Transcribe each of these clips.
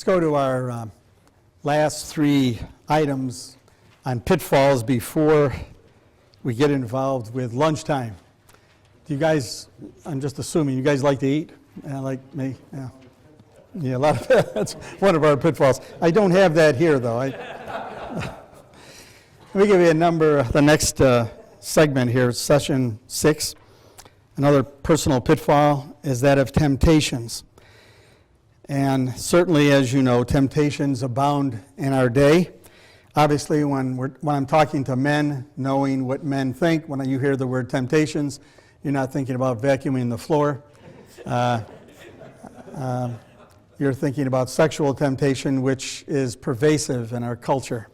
go to our last three items on pitfalls before we get involved with lunchtime. Do you guys, I'm just assuming, you guys like to eat? Like me? Yeah. Yeah, a lot of that's one of our pitfalls. I don't have that here, though. Let me give you a number, the next segment here, session 6. Another personal pitfall is that of temptations. And certainly, as you know, temptations abound in our day. Obviously, when I'm talking to men, knowing what men think, when you hear the word temptations, you're not thinking about vacuuming the floor. You're thinking about sexual temptation, which is pervasive in our culture.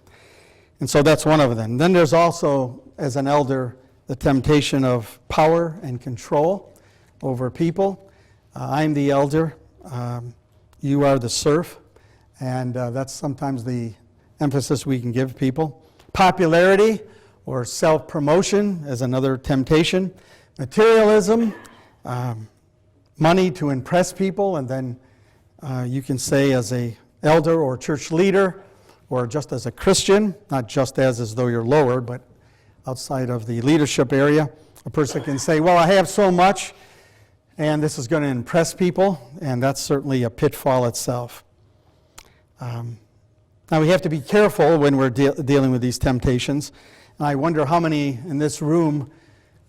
And so that's one of them. Then there's also, as an elder, the temptation of power and control over people. I'm the elder. You are the serf. And that's sometimes the emphasis we can give people. Popularity or self-promotion is another temptation. Materialism, money to impress people, and then you can say as a elder or church leader or just as a Christian, not just as though you're lower, but outside of the leadership area, a person can say, well, I have so much, and this is going to impress people, and that's certainly a pitfall itself. Now, we have to be careful when we're dealing with these temptations. And I wonder how many in this room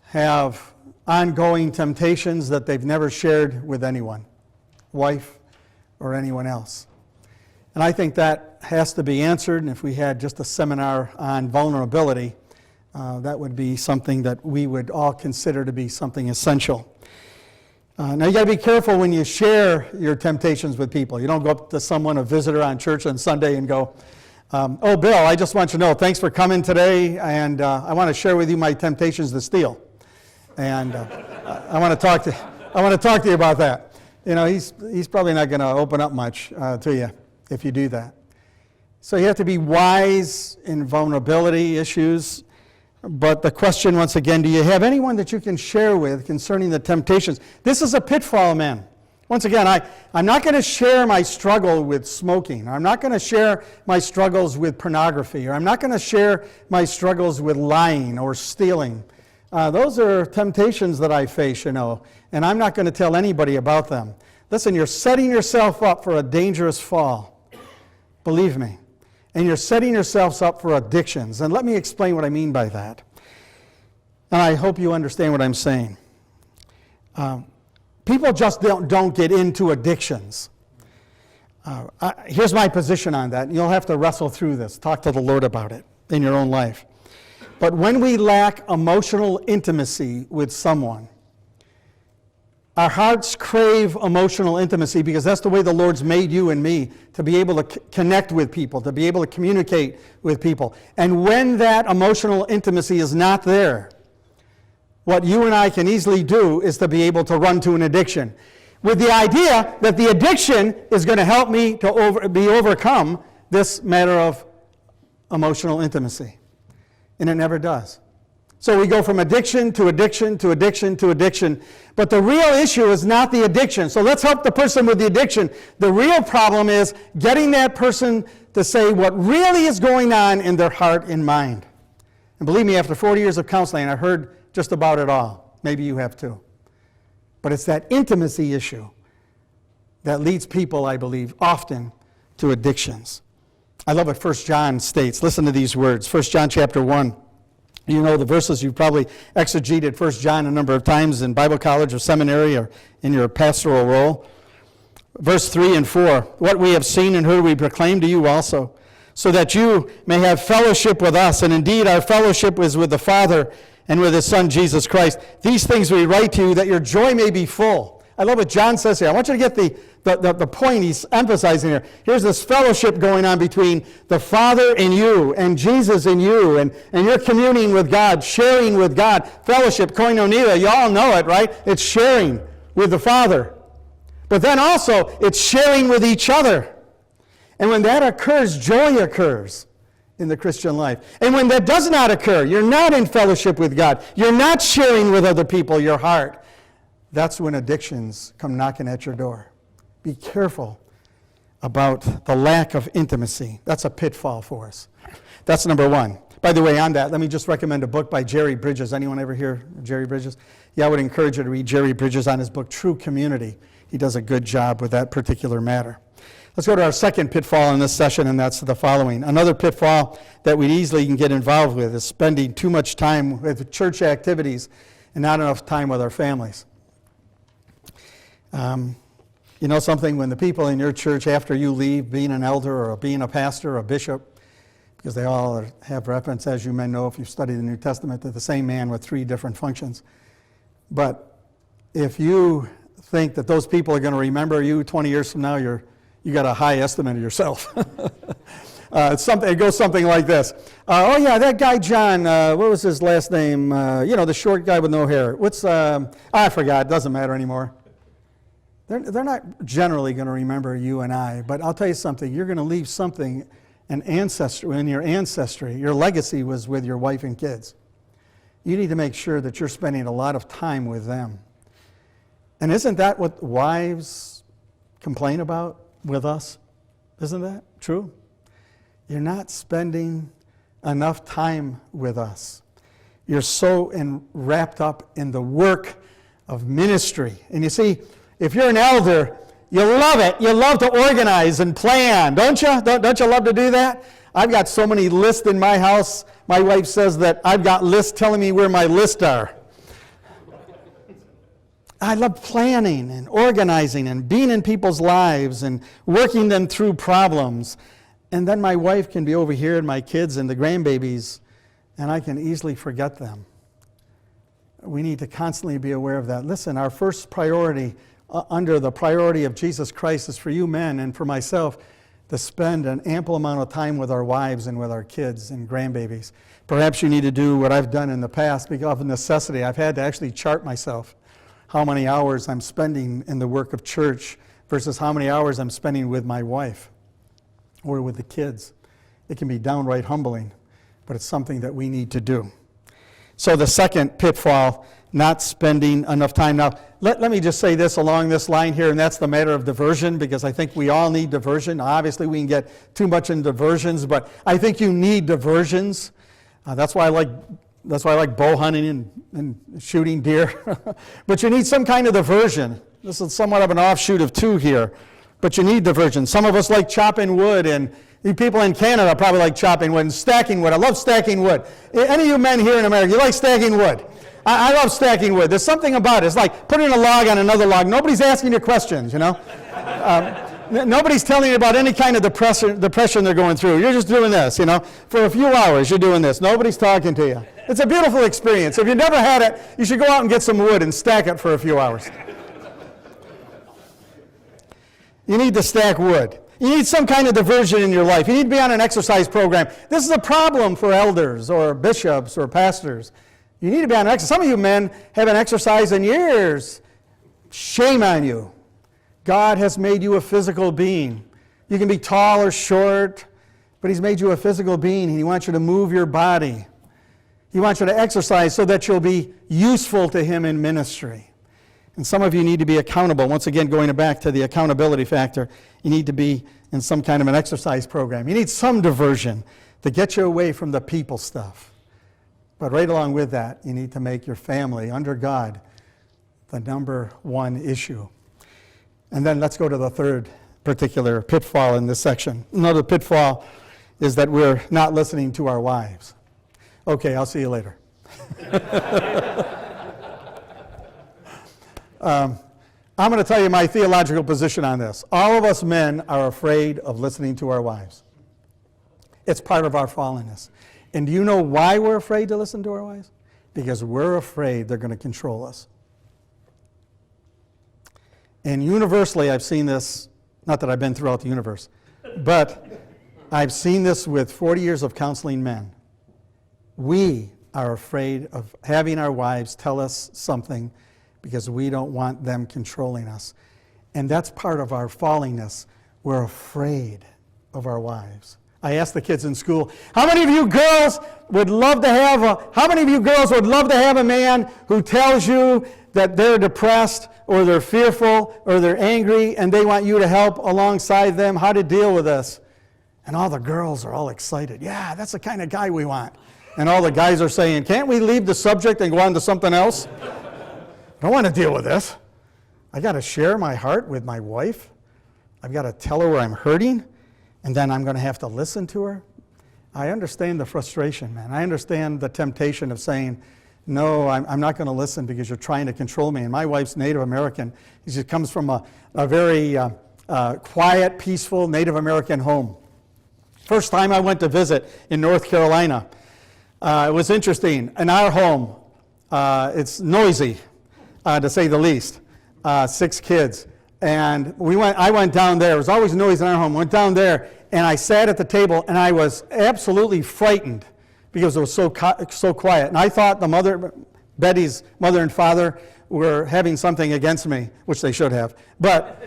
have ongoing temptations that they've never shared with anyone, wife or anyone else. And I think that has to be answered, and if we had just a seminar on vulnerability, that would be something that we would all consider to be something essential. Now, you got to be careful when you share your temptations with people. You don't go up to someone, a visitor on church on Sunday, and go, oh, Bill, I just want you to know, thanks for coming today, and I want to share with you my temptations to steal. And I want to talk to you about that. You know, he's probably not going to open up much to you if you do that. So you have to be wise in vulnerability issues. But the question, once again, do you have anyone that you can share with concerning the temptations? This is a pitfall, man. Once again, I'm not going to share my struggle with smoking. I'm not going to share my struggles with pornography. Or I'm not going to share my struggles with lying or stealing. Those are temptations that I face, you know, and I'm not going to tell anybody about them. Listen, you're setting yourself up for a dangerous fall. Believe me. And you're setting yourselves up for addictions. And let me explain what I mean by that. And I hope you understand what I'm saying. People just don't get into addictions. Here's my position on that. You'll have to wrestle through this. Talk to the Lord about it in your own life. But when we lack emotional intimacy with someone, our hearts crave emotional intimacy because that's the way the Lord's made you and me, to be able to connect with people, to be able to communicate with people. And when that emotional intimacy is not there, what you and I can easily do is to be able to run to an addiction, with the idea that the addiction is going to help me to overcome this matter of emotional intimacy. And it never does. So we go from addiction to addiction to addiction to addiction. But the real issue is not the addiction. So let's help the person with the addiction. The real problem is getting that person to say what really is going on in their heart and mind. And believe me, after 40 years of counseling, I heard just about it all. Maybe you have too. But it's that intimacy issue that leads people, I believe, often to addictions. I love what 1 John states. Listen to these words. 1 John chapter 1. You know the verses. You've probably exegeted 1 John a number of times in Bible college or seminary or in your pastoral role. Verse 3 and 4. What we have seen and heard we proclaim to you also, so that you may have fellowship with us. And indeed our fellowship is with the Father and with His Son Jesus Christ. These things we write to you that your joy may be full. I love what John says here. I want you to get the point he's emphasizing here. Here's this fellowship going on between the Father and you, and Jesus and you, and you're communing with God, sharing with God. Fellowship, koinonia, you all know it, right? It's sharing with the Father. But then also, it's sharing with each other. And when that occurs, joy occurs in the Christian life. And when that does not occur, you're not in fellowship with God, you're not sharing with other people your heart, that's when addictions come knocking at your door. Be careful about the lack of intimacy. That's a pitfall for us. That's number one. By the way, on that, let me just recommend a book by Jerry Bridges. Anyone ever hear of Jerry Bridges? Yeah, I would encourage you to read Jerry Bridges on his book, True Community. He does a good job with that particular matter. Let's go to our second pitfall in this session, and that's the following. Another pitfall that we easily can get involved with is spending too much time with church activities and not enough time with our families. You know something, when the people in your church, after you leave, being an elder or being a pastor or a bishop, because they all have reference, as you men know if you've studied the New Testament, to the same man with three different functions. But if you think that those people are going to remember you 20 years from now, you got a high estimate of yourself. It goes something like this. Oh yeah, that guy John, what was his last name? The short guy with no hair. I forgot, it doesn't matter anymore. They're not generally going to remember you and I, but I'll tell you something, you're going to leave something, an ancestry, in your ancestry. Your legacy was with your wife and kids. You need to make sure that you're spending a lot of time with them. And isn't that what wives complain about with us? Isn't that true? You're not spending enough time with us. You're so wrapped up in the work of ministry. And you see, if you're an elder, you love it. You love to organize and plan, don't you? Don't you love to do that? I've got so many lists in my house. My wife says that I've got lists telling me where my lists are. I love planning and organizing and being in people's lives and working them through problems. And then my wife can be over here and my kids and the grandbabies, and I can easily forget them. We need to constantly be aware of that. Listen, our first priority under the priority of Jesus Christ is for you men and for myself to spend an ample amount of time with our wives and with our kids and grandbabies. Perhaps you need to do what I've done in the past because of necessity. I've had to actually chart myself how many hours I'm spending in the work of church versus how many hours I'm spending with my wife or with the kids. It can be downright humbling, but it's something that we need to do. So the second pitfall, not spending enough time. Now, let me just say this along this line here, and that's the matter of diversion, because I think we all need diversion. Obviously, we can get too much in diversions, but I think you need diversions. That's why I like bow hunting and shooting deer. But you need some kind of diversion. This is somewhat of an offshoot of two here, but you need diversion. Some of us like chopping wood, and people in Canada probably like chopping wood and stacking wood. I love stacking wood. Any of you men here in America, you like stacking wood? I love stacking wood. There's something about it. It's like putting a log on another log. Nobody's asking you questions, you know. Nobody's telling you about any kind of depression they're going through. You're just doing this, you know. For a few hours, you're doing this. Nobody's talking to you. It's a beautiful experience. If you've never had it, you should go out and get some wood and stack it for a few hours. You need to stack wood. You need some kind of diversion in your life. You need to be on an exercise program. This is a problem for elders or bishops or pastors. You need to be on exercise. Some of you men haven't exercised in years. Shame on you. God has made you a physical being. You can be tall or short, but He's made you a physical being, and He wants you to move your body. He wants you to exercise so that you'll be useful to Him in ministry. And some of you need to be accountable. Once again, going back to the accountability factor, you need to be in some kind of an exercise program. You need some diversion to get you away from the people stuff. But right along with that, you need to make your family, under God, the number one issue. And then let's go to the third particular pitfall in this section. Another pitfall is that we're not listening to our wives. Okay, I'll see you later. I'm going to tell you my theological position on this. All of us men are afraid of listening to our wives. It's part of our fallenness. And do you know why we're afraid to listen to our wives? Because we're afraid they're going to control us. And universally, I've seen this, not that I've been throughout the universe, but I've seen this with 40 years of counseling men. We are afraid of having our wives tell us something because we don't want them controlling us. And that's part of our fallingness. We're afraid of our wives. I asked the kids in school, how many of you girls would love to have a man who tells you that they're depressed or they're fearful or they're angry and they want you to help alongside them how to deal with this? And all the girls are all excited. Yeah, that's the kind of guy we want. And all the guys are saying, can't we leave the subject and go on to something else? I don't want to deal with this. I got to share my heart with my wife. I've got to tell her where I'm hurting, and then I'm going to have to listen to her. I understand the frustration, man. I understand the temptation of saying, no, I'm not going to listen because you're trying to control me. And my wife's Native American. She comes from a very quiet, peaceful Native American home. First time I went to visit in North Carolina, it was interesting. In our home, it's noisy, to say the least. 6 kids. And I went down there. There was always noise in our home. Went down there, and I sat at the table, and I was absolutely frightened because it was so quiet. And I thought Betty's mother and father were having something against me, which they should have, but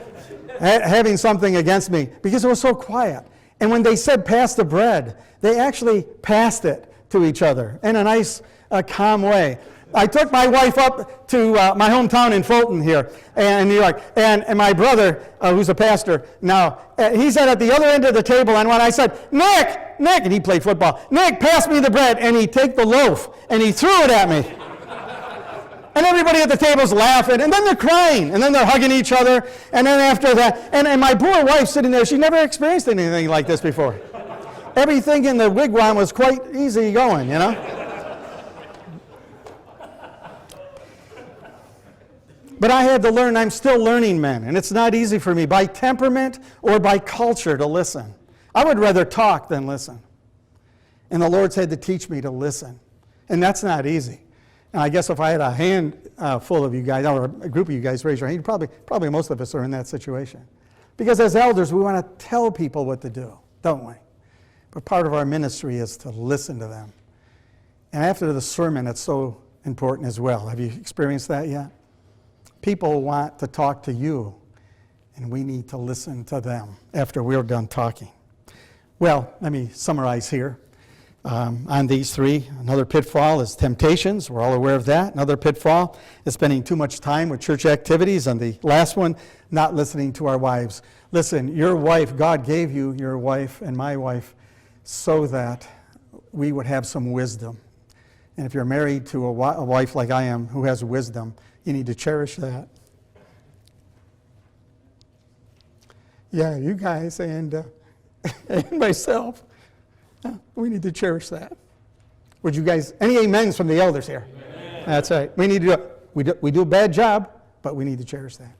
having something against me because it was so quiet. And when they said pass the bread, they actually passed it to each other in a nice, calm way. I took my wife up to my hometown in Fulton here in New York, and my brother, who's a pastor now, he sat at the other end of the table, and when I said, Nick, and he played football, Nick, pass me the bread, and he'd take the loaf, and he threw it at me. And everybody at the table's laughing, and then they're crying, and then they're hugging each other, and then after that, and my poor wife sitting there, she never experienced anything like this before. Everything in the wigwam was quite easy going, you know? But I had to learn, I'm still learning, men, and it's not easy for me by temperament or by culture to listen. I would rather talk than listen. And the Lord's had to teach me to listen. And that's not easy. And I guess if I had a handful of you guys, or a group of you guys raise your hand, probably most of us are in that situation. Because as elders, we want to tell people what to do, don't we? But part of our ministry is to listen to them. And after the sermon, it's so important as well. Have you experienced that yet? People want to talk to you, and we need to listen to them after we're done talking. Well, let me summarize here. On these 3, another pitfall is temptations. We're all aware of that. Another pitfall is spending too much time with church activities. And the last one, not listening to our wives. Listen, your wife, God gave you your wife and my wife so that we would have some wisdom. And if you're married to a wife like I am who has wisdom, you need to cherish that. Yeah, you guys and myself, we need to cherish that. Would you guys, any amens from the elders here? Amen. That's right. We need to do it. We do a bad job, but we need to cherish that.